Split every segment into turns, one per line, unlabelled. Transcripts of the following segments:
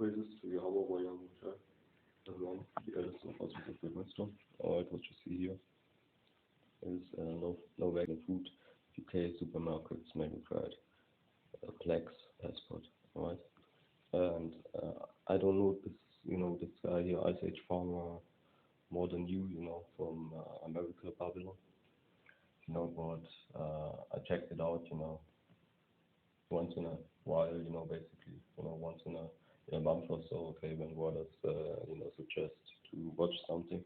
praises to Yahweh Yahweh, everyone, the eldest of us with the wisdom. Alright, what you see here is no vegan food. UK supermarkets maybe tried Plex passport, alright. And I don't know this guy here, Ice Age Farmer, more than you, from America Babylon. But I checked it out, once in a while, basically, once in a month or so, okay, when Waters, suggest to watch something,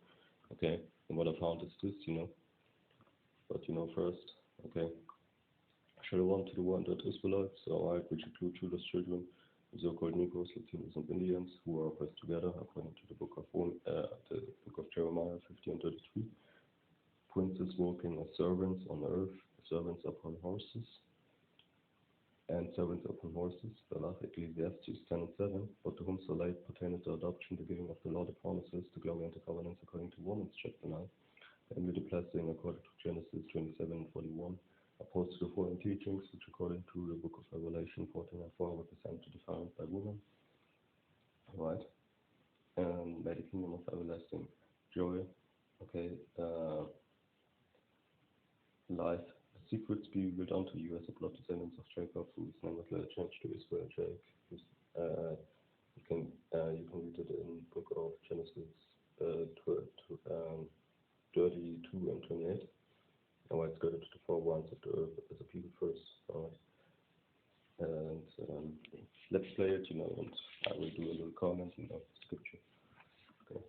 okay, and what I found is this, but, first, okay, Shalom to the wandered Israelites, alright, which include Judah's children, the so-called Negroes, Latinos, and Indians, who are oppressed together, according to the book of Jeremiah 50:33. Princes walking as servants on earth, servants upon horses, and servants upon horses. The last Ecclesiastes 10:7. But to whom so late pertaineth the adoption, the giving of the law, the promises, the glory and the covenants, according to Romans chapter 9, and with the blessing according to Genesis 27:41. Opposed to the foreign teachings, which according to the book of Revelation 14:4 represent to defined by women. Alright. And may the kingdom of everlasting joy, okay, life, the secrets be revealed unto you as a blood descendants of Jacob, whose name was later changed to Israel, Jacob. You can read it in book of Genesis 32 and 28. Alright, let's go to the four ones of the earth as a people first. Alright. And let's play it, and I will do a little comment in the scripture. Okay.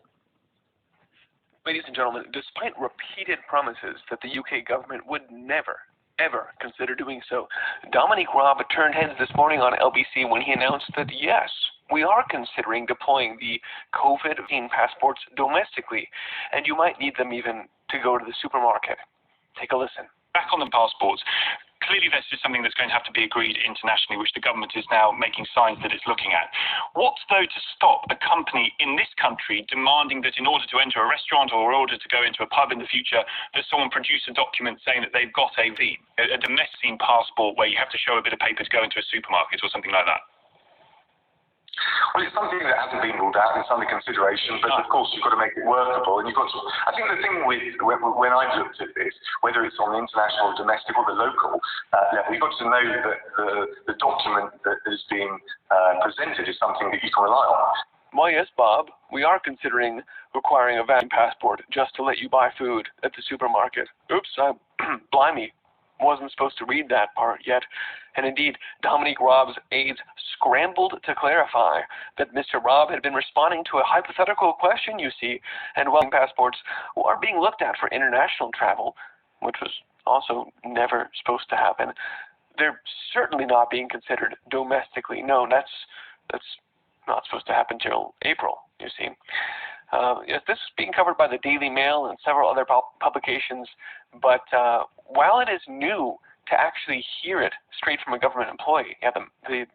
Ladies and gentlemen, despite repeated promises that the UK government would never, ever consider doing so, Dominic Raab turned heads this morning on LBC when he announced that yes, we are considering deploying the COVID-19 passports domestically, and you might need them even to go to the supermarket. Take a listen.
Back on the passports, clearly this is something that's going to have to be agreed internationally, which the government is now making signs that it's looking at. What's, though, to stop a company in this country demanding that in order to enter a restaurant or in order to go into a pub in the future, that someone produce a document saying that they've got a domestic passport where you have to show a bit of paper to go into a supermarket or something like that?
Well, it's something that hasn't been ruled out. It's under consideration, but of course you've got to make it workable. And you've got to. I think the thing with when I've looked at this, whether it's on the international, domestic, or the local level, you've got to know that the document that is being presented is something that you can rely on.
Well, yes, Bob, we are considering requiring a vaccine passport just to let you buy food at the supermarket. Oops, blimey. Wasn't supposed to read that part yet. And indeed, Dominic Raab's aides scrambled to clarify that Mr. Raab had been responding to a hypothetical question, you see, and while passports are being looked at for international travel, which was also never supposed to happen, they're certainly not being considered domestically. No, that's not supposed to happen till April, you see. This is being covered by the Daily Mail and several other publications, but while it is new to actually hear it straight from a government employee, the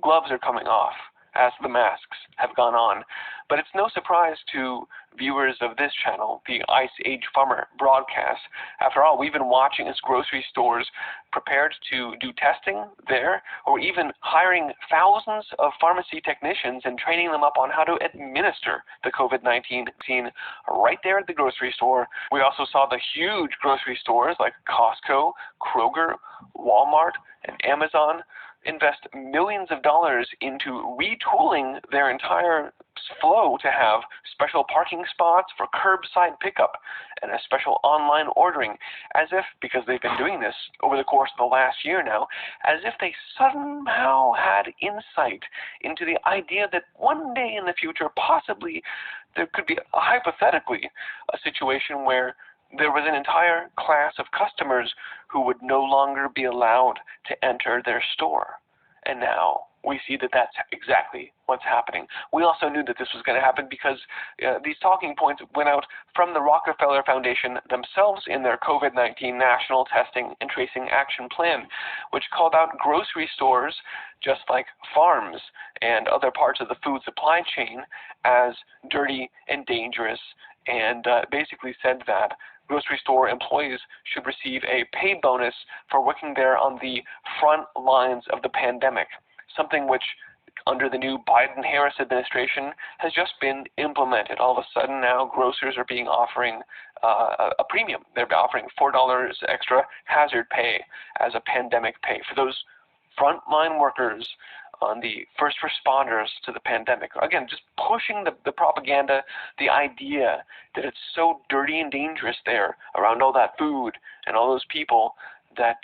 gloves are coming off as the masks have gone on. But it's no surprise to viewers of this channel, the Ice Age Farmer broadcast. After all, we've been watching as grocery stores prepared to do testing there, or even hiring thousands of pharmacy technicians and training them up on how to administer the COVID-19 vaccine right there at the grocery store. We also saw the huge grocery stores like Costco, Kroger, Walmart, and Amazon invest millions of dollars into retooling their entire flow to have special parking spots for curbside pickup and a special online ordering, as if, because they've been doing this over the course of the last year now, as if they somehow had insight into the idea that one day in the future, possibly, there could be, hypothetically, a situation where there was an entire class of customers who would no longer be allowed to enter their store. And now we see that that's exactly what's happening. We also knew that this was going to happen because these talking points went out from the Rockefeller Foundation themselves in their COVID-19 National Testing and Tracing Action Plan, which called out grocery stores, just like farms and other parts of the food supply chain, as dirty and dangerous, and basically said that grocery store employees should receive a pay bonus for working there on the front lines of the pandemic, something which under the new Biden-Harris administration has just been implemented. All of a sudden now grocers are being offering a premium. They're offering $4 extra hazard pay as a pandemic pay for those frontline workers, on the first responders to the pandemic. Again, just pushing the propaganda, the idea that it's so dirty and dangerous there around all that food and all those people that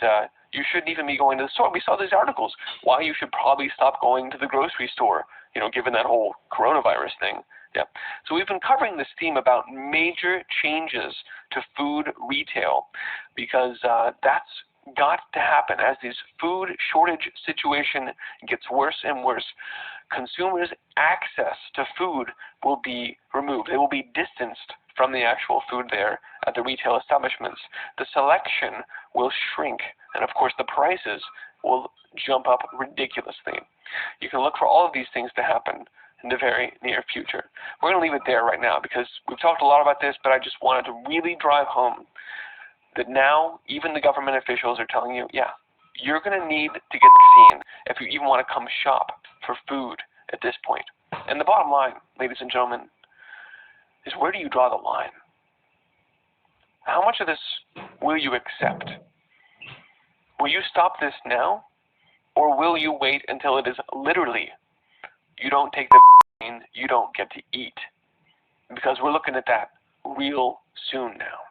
you shouldn't even be going to the store. We saw these articles why you should probably stop going to the grocery store, given that whole coronavirus thing. Yeah. So we've been covering this theme about major changes to food retail because that's got to happen. As this food shortage situation gets worse and worse, consumers' access to food will be removed. They will be distanced from the actual food there at the retail establishments. The selection will shrink, and of course the prices will jump up ridiculously. You can look for all of these things to happen in the very near future. We're going to leave it there right now because we've talked a lot about this, but I just wanted to really drive home that now even the government officials are telling you, yeah, you're going to need to get vaccine if you even want to come shop for food at this point. And the bottom line, ladies and gentlemen, is where do you draw the line? How much of this will you accept? Will you stop this now? Or will you wait until it is literally, you don't take the vaccine, you don't get to eat? Because we're looking at that real soon now.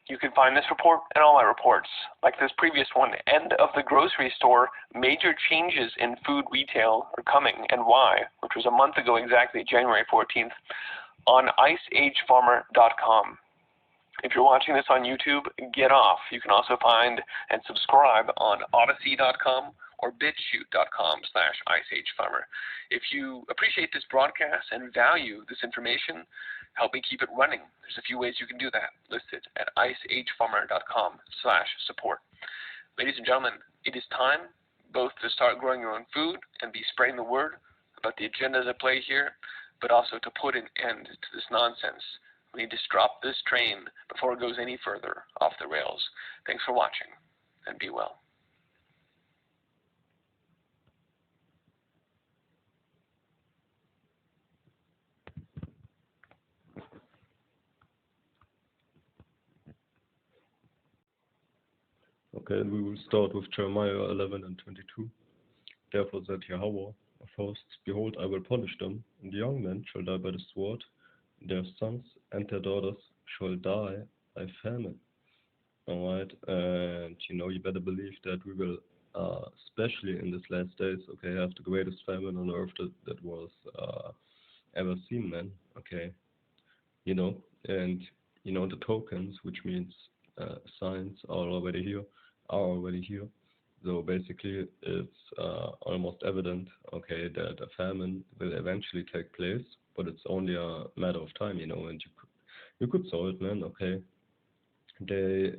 You can find this report and all my reports, like this previous one, End of the Grocery Store, Major Changes in Food Retail Are Coming and Why, which was a month ago exactly, January 14th, on iceagefarmer.com. If you're watching this on YouTube, get off. You can also find and subscribe on odyssey.com or bitchute.com/iceagefarmer. If you appreciate this broadcast and value this information, help me keep it running. There's a few ways you can do that, listed at iceagefarmer.com/support. Ladies and gentlemen, it is time both to start growing your own food and be spreading the word about the agendas at play here, but also to put an end to this nonsense. We need to stop this train before it goes any further off the rails. Thanks for watching, and be well.
Okay, and we will start with Jeremiah 11 and 22. Therefore said Yahweh of hosts, behold, I will punish them, and the young men shall die by the sword, and their sons and their daughters shall die by famine. Alright, and you better believe that we will, especially in these last days, okay, have the greatest famine on earth that was ever seen, man, okay, and the tokens, which means signs are already here. So basically, it's almost evident, okay, that a famine will eventually take place, but it's only a matter of time, and you could saw it, man, okay. They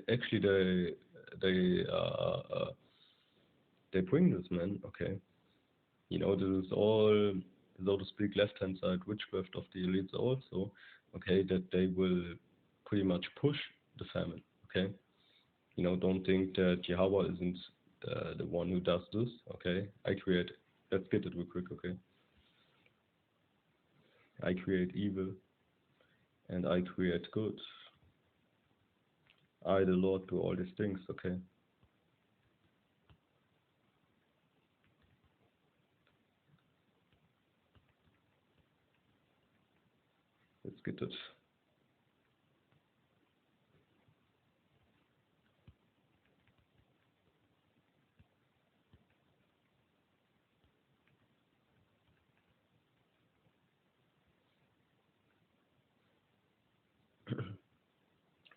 bring this, man, okay. This is all, so to speak, left-hand side witchcraft of the elites also, okay, that they will pretty much push the famine, okay. Don't think that Yahweh isn't the one who does this, okay. Let's get it real quick, okay. I create evil and I create good. I, the Lord, do all these things, okay. Let's get it.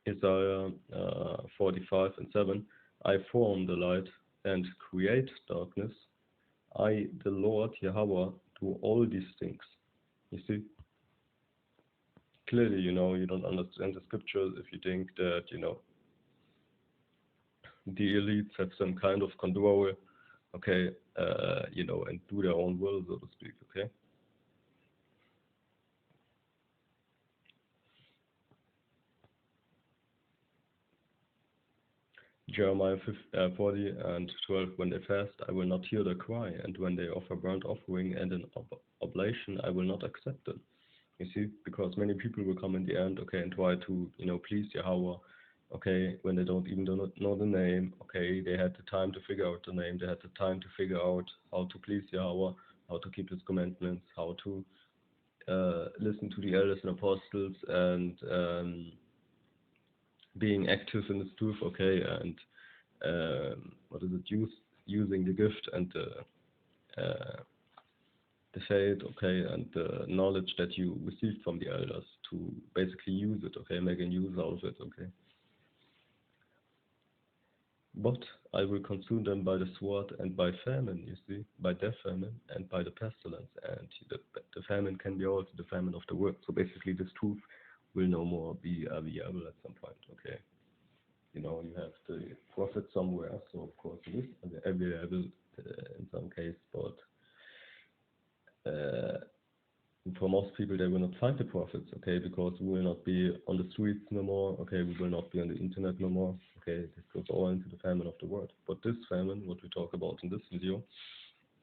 Isaiah 45 and 7. I form the light and create darkness. I, the Lord Yahweh, do all these things. You see? Clearly, you don't understand the scriptures if you think that, the elites have some kind of control, okay, and do their own will, so to speak, okay? Jeremiah 40 and 12, when they fast, I will not hear their cry, and when they offer burnt offering and an oblation, I will not accept them. You see, because many people will come in the end, okay, and try to, please Yahweh, okay, when they don't even know the name, okay, they had the time to figure out the name, they had the time to figure out how to please Yahweh, how to keep His commandments, how to listen to the elders and apostles, and being active in this truth, okay, and using the gift and the faith, okay, and the knowledge that you received from the elders to basically use it, okay, making use out of it, okay. But I will consume them by the sword and by famine, you see, by death famine and by the pestilence, and the famine can be also the famine of the world. So basically this truth will no more be available at some point, okay. You have the prophet somewhere, so of course it is available in some case, but for most people they will not find the prophets, okay, because we will not be on the streets no more, okay, we will not be on the internet no more, okay, this goes all into the famine of the world. But this famine, what we talk about in this video,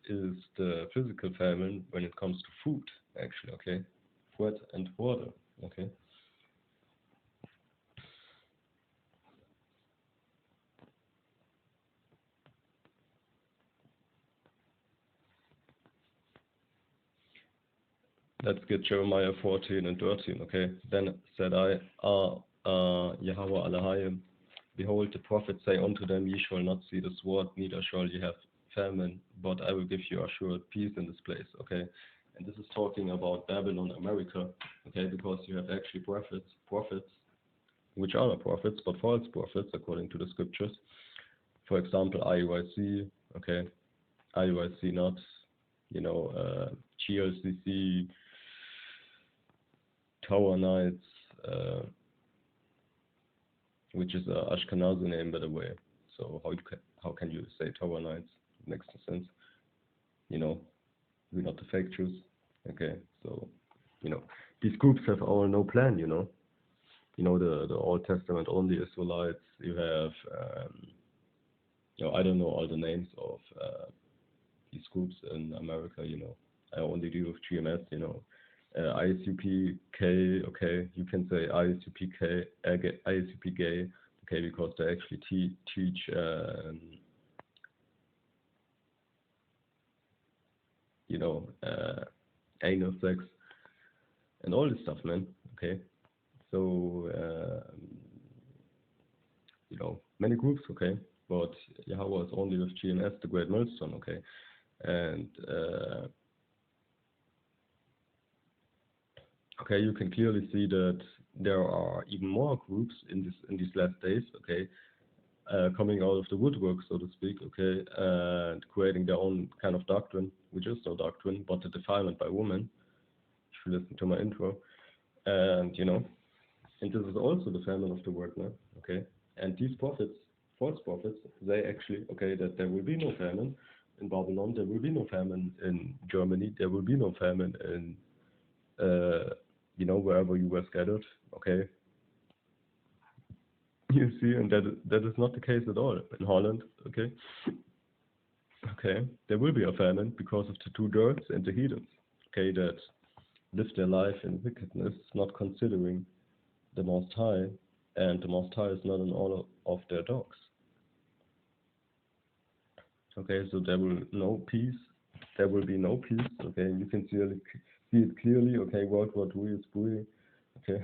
is the physical famine when it comes to food, actually, okay, food and water, okay. Let's get Jeremiah 14 and 13, okay. Then said I, Yahweh Elohim, behold, the prophets say unto them, ye shall not see the sword, neither shall ye have famine, but I will give you assured peace in this place, okay. And this is talking about Babylon, America, okay, because you have actually prophets, which are not prophets, but false prophets, according to the scriptures. For example, IUIC, okay, IUIC not, GLCC, Tower Knights, which is a Ashkenazi name, by the way. So how can you say Tower Knights? Makes no sense. We're not the fake Jews. Okay, so these groups have all no plan. The Old Testament only Israelites. You have I don't know all the names of these groups in America. I only do with GMS. ISUPK, okay, you can say ISUPK, ISUP gay, okay, because they actually teach anal sex and all this stuff, man, okay. So many groups, okay, but Yahweh is only with GMS, the Great Millstone, okay, and okay, you can clearly see that there are even more groups in these last days, okay, coming out of the woodwork, so to speak, okay, and creating their own kind of doctrine, which is no doctrine, but the defilement by women, if you listen to my intro, and and this is also the famine of the world, man, okay, and these prophets, false prophets, they actually, okay, that there will be no famine in Babylon, there will be no famine in Germany, there will be no famine in wherever you were scattered, okay. You see, and that is not the case at all in Holland, okay. Okay, there will be a famine because of the two dirts and the heathens, okay, that live their life in wickedness, not considering the Most High, and the Most High is not in all of their dogs. Okay, so there will no peace. There will be no peace. Okay, you can see it clearly. Okay, World War II is brewing. Okay,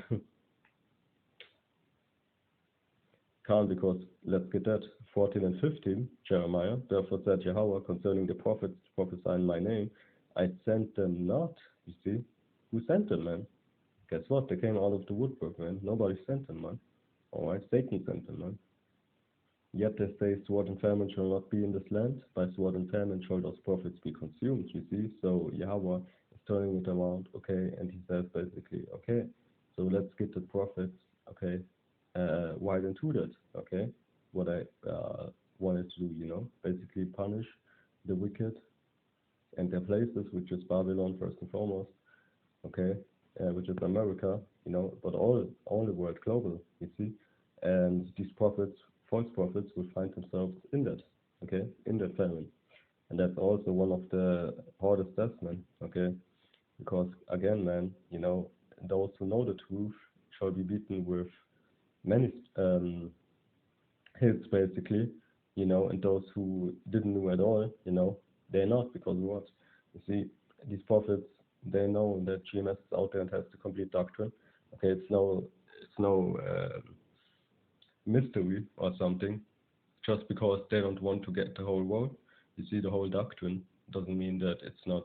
can't, because let's get that 14 and 15. Jeremiah, therefore said Yahweh concerning the prophets prophesying my name, I sent them not. You see, who sent them, man? Guess what? They came out of the woodwork, man. Nobody sent them, man. All right, Satan sent them, man. Yet they say, sword and famine shall not be in this land. By sword and famine shall those prophets be consumed, you see. So Yahweh is turning it around, okay, and he says basically, okay, so let's get the prophets, okay, right into that, okay, what I wanted to do, basically punish the wicked and their places, which is Babylon first and foremost, okay, which is America, but all the world global, you see. And these prophets, false prophets will find themselves in that, okay, in that famine. And that's also one of the hardest tests, man, okay? Because again, man, you know, those who know the truth shall be beaten with many hits, basically, you know, and those who didn't know at all, you know, they're not, because what? You see, these prophets, they know that GMS is out there and has the complete doctrine. Okay, it's no mystery or something, just because they don't want to get the whole world. You see, the whole doctrine doesn't mean that it's not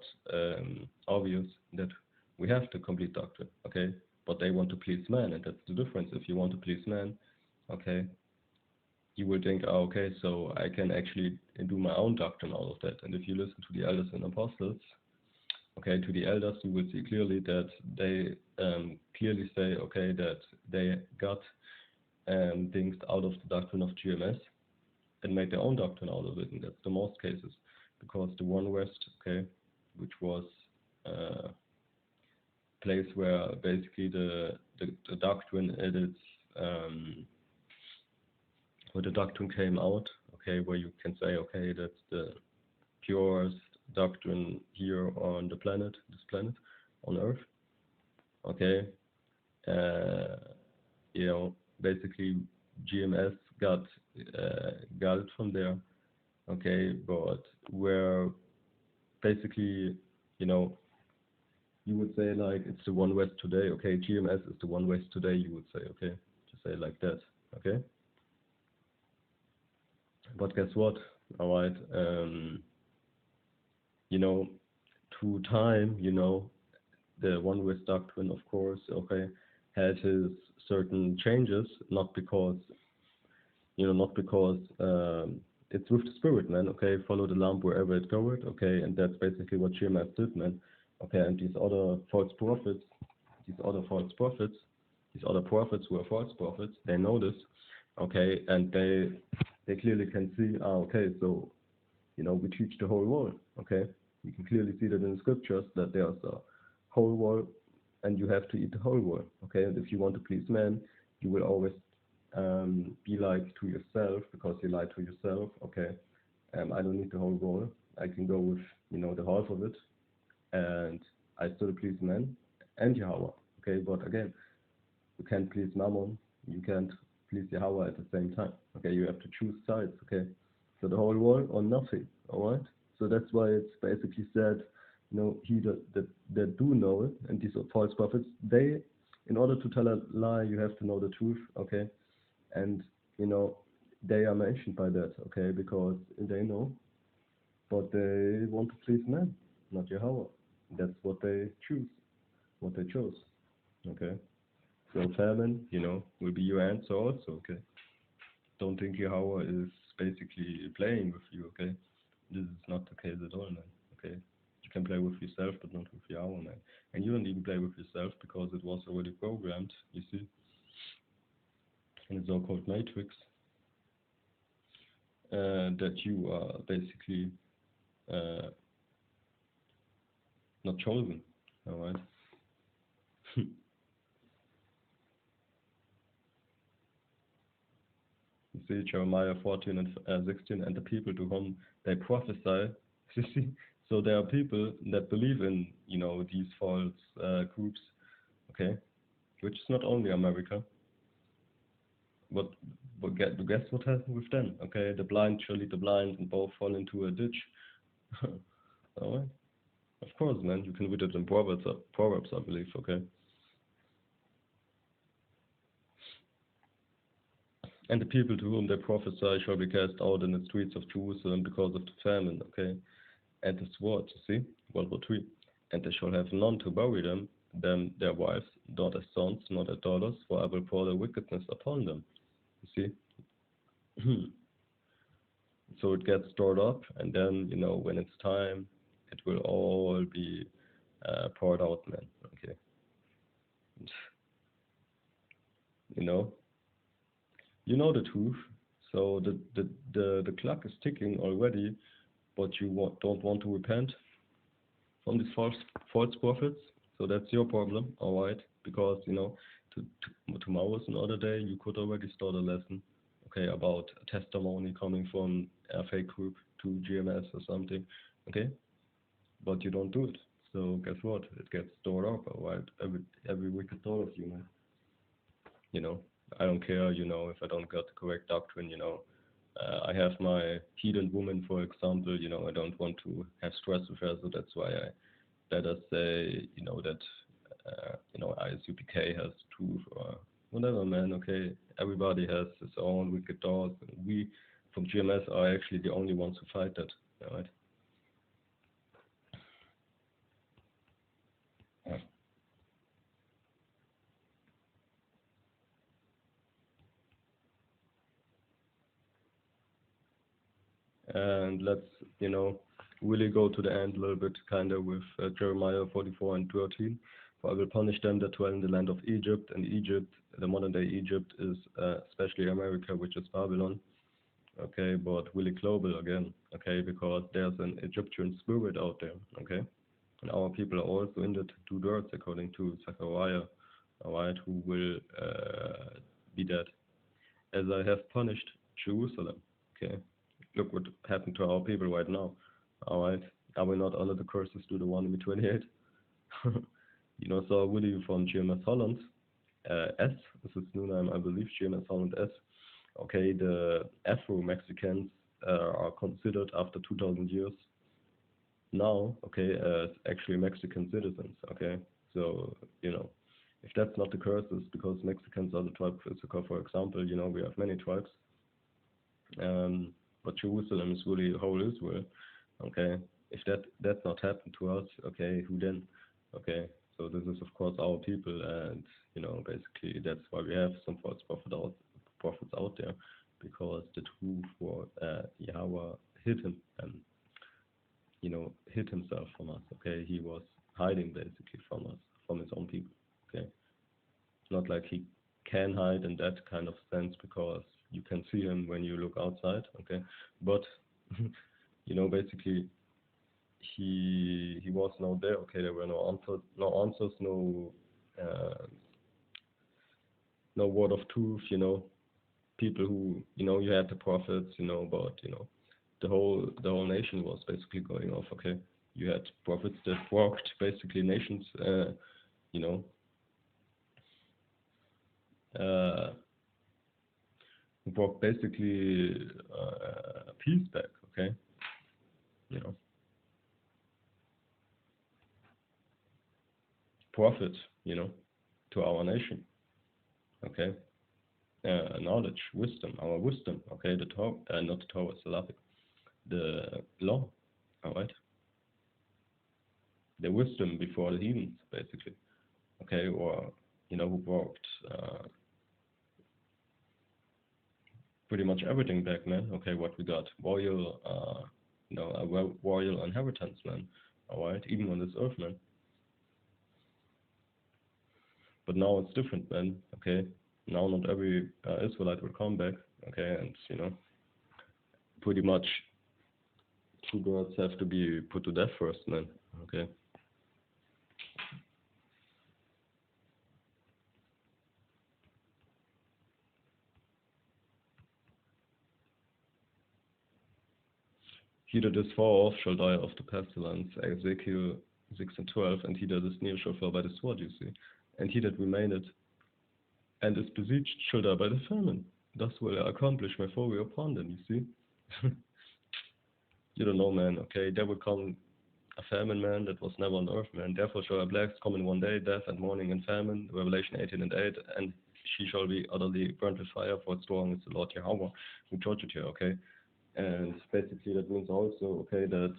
obvious that we have the complete doctrine, okay? But they want to please man, and that's the difference. If you want to please man, okay, you will think, oh, okay, so I can actually do my own doctrine out of that. And if you listen to the elders and apostles, okay, to the elders, you will see clearly that they clearly say, okay, that they got things out of the doctrine of GMS and made their own doctrine out of it, and that's the most cases, because the One West, okay, which was a place where basically the doctrine at its where the doctrine came out, okay, where you can say, okay, that's the purest doctrine here on the planet, this planet, on Earth, okay, you know, basically GMS got it from there, okay, but where basically, you know, you would say like it's the One West today, okay, GMS is the One West today, you would say, okay, to say like that, okay. But guess what? All right, you know, through time, you know, the One West doctrine, of course, okay, had his certain changes, not because, you know, not because it's with the spirit, man, okay, follow the lamp wherever it goeth, okay, and that's basically what GMS did, man, okay, and these other prophets who are false prophets, they know this, okay, and they clearly can see, okay, so, you know, we teach the whole world, okay, you can clearly see that in the scriptures that there's a whole world and you have to eat the whole world, okay, and if you want to please man, you will always be like to yourself, because you lie to yourself, okay, I don't need the whole world, I can go with, you know, the half of it, and I still please man and Yahweh, okay, but again, you can't please Mammon, you can't please Yahweh at the same time, okay, you have to choose sides, okay, so the whole world or nothing, alright, so that's why it's basically said, you know, he that do know it, and these are false prophets, they, in order to tell a lie, you have to know the truth, okay, and, you know, they are mentioned by that, okay, because they know, but they want to please man, not Yahweh, that's what they choose, what they chose, okay. So famine, you know, will be your answer also, okay? Don't think Yahweh is basically playing with you, okay? This is not the case at all, man, okay? You can play with yourself, but not with Yahweh, man. And you don't even play with yourself because it was already programmed, you see? In the so-called matrix, that you are basically not chosen, alright? You see, Jeremiah 14 and 16, and the people to whom they prophesy. You see, so there are people that believe in, you know, these false groups, okay, which is not only America. But guess what happened with them? Okay, the blind shall lead the blind, and both fall into a ditch. All right, of course, man. You can read it in Proverbs, I believe. Okay. And the people to whom they prophesy shall be cast out in the streets of Jerusalem because of the famine, okay? And the sword, you see, World War III. And they shall have none to bury them, their wives, nor their sons, nor their daughters, for I will pour their wickedness upon them. You see? So it gets stored up, and then, you know, when it's time, it will all be poured out, man, okay? You know the truth, so the clock is ticking already, but you don't want to repent from these false prophets, so that's your problem, all right? Because, you know, tomorrow is another day, you could already start a lesson, okay, about testimony coming from a fake group to GMS or something, okay, but you don't do it. So guess what? It gets stored up, right? Every wicked thought of you, man. You know, I don't care, you know, if I don't got the correct doctrine, you know. I have my heathen woman, for example, you know, I don't want to have stress with her, so that's why I better say, you know, that, you know, ISUPK has truth or whatever, man, okay? Everybody has his own wicked thoughts, and we from GMS are actually the only ones who fight that, right? Yeah. And let's, you know, really go to the end a little bit, kind of with Jeremiah 44 and 13. For I will punish them that dwell in the land of Egypt, and Egypt, the modern day Egypt, is especially America, which is Babylon. Okay, but really global again. Okay, because there's an Egyptian spirit out there. Okay, and our people are also in the two words, according to Zechariah. Alright, who will be dead, as I have punished Jerusalem. Okay. Look what happened to our people right now. Alright. Are we not under the curses to the 1 in 28? You know, so really from GMS Holland, S, this is new name, I believe, GMS Holland S. Okay, the Afro-Mexicans are considered after 2000 years now, okay, as actually Mexican citizens, okay? So, you know, if that's not the curses, because Mexicans are the tribe of Issachar, for example, you know, we have many tribes. But Jerusalem is really whole Israel, okay? If that's not happened to us, okay, who then? Okay, so this is of course our people, and you know, basically that's why we have some false prophets out there, because the truth for Yahweh hid him, you know, hid himself from us. Okay, he was hiding basically from us, from his own people. Okay, not like he can hide in that kind of sense, because you can see him when you look outside, okay, but you know, basically he was not there. Okay, there were no answers, no word of truth, you know. People who, you know, you had the prophets, you know, but you know, the whole nation was basically going off. Okay, you had prophets that walked basically nations, you know, brought basically peace back, okay? You know, profit, you know, to our nation, okay? Knowledge, wisdom, our wisdom, okay? The Torah, not the Torah, Slavic, the law, all right? The wisdom before the heathens, basically, okay? Or, you know, who brought pretty much everything back, man. Okay, what we got, royal, you know, a royal inheritance, man. All right, even on this earth, man. But now it's different, man. Okay, now not every Israelite will come back. Okay, and you know, pretty much two gods have to be put to death first, man. Okay. He that is far off shall die of the pestilence, Ezekiel 6 and 12, and he that is near shall fall by the sword, you see. And he that remaineth and is besieged shall die by the famine. Thus will I accomplish my fury upon them, you see. You don't know, man, okay? There will come a famine, man, that was never on earth, man. Therefore shall our plagues come in one day, death and mourning and famine, Revelation 18 and 8, and she shall be utterly burnt with fire, for strong is the Lord Yahweh, who judged her, okay? And basically that means also, okay, that,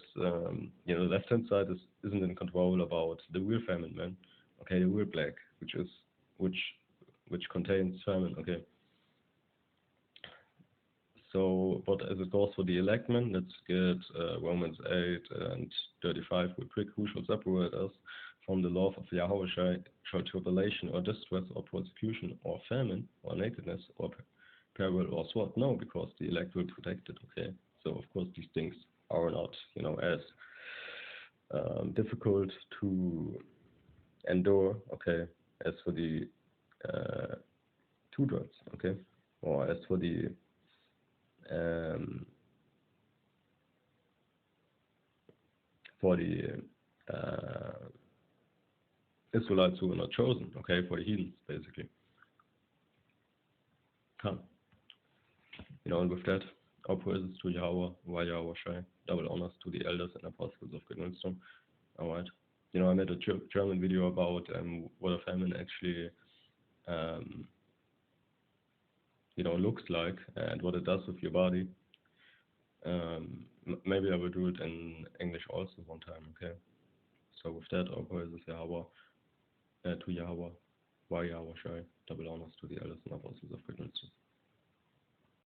you know, the left-hand side isn't in control about the real famine, man. Okay, the real plague, which contains famine, okay. So, but as it goes for the elect, man, let's get Romans 8 and 35 real quick. Who shall separate us from the love of Yahweh? Shall tribulation or distress or persecution or famine or nakedness or peril or sword? No, because the elect will protect it, okay? So, of course, these things are not, you know, as difficult to endure, okay, as for the two words, okay? Or as for the for the Israelites who were not chosen, okay, for the heathens, basically. Huh. And with that, all praises to Yahweh, Yahweh Shai, double honors to the elders and apostles of Great Millstone. Alright. I made a German video about what a famine actually looks like and what it does with your body. Maybe I will do it in English also one time, okay? So with that, all praises Yahweh, to Yahweh, Yahweh Shai, double honors to the elders and apostles of Great Millstone.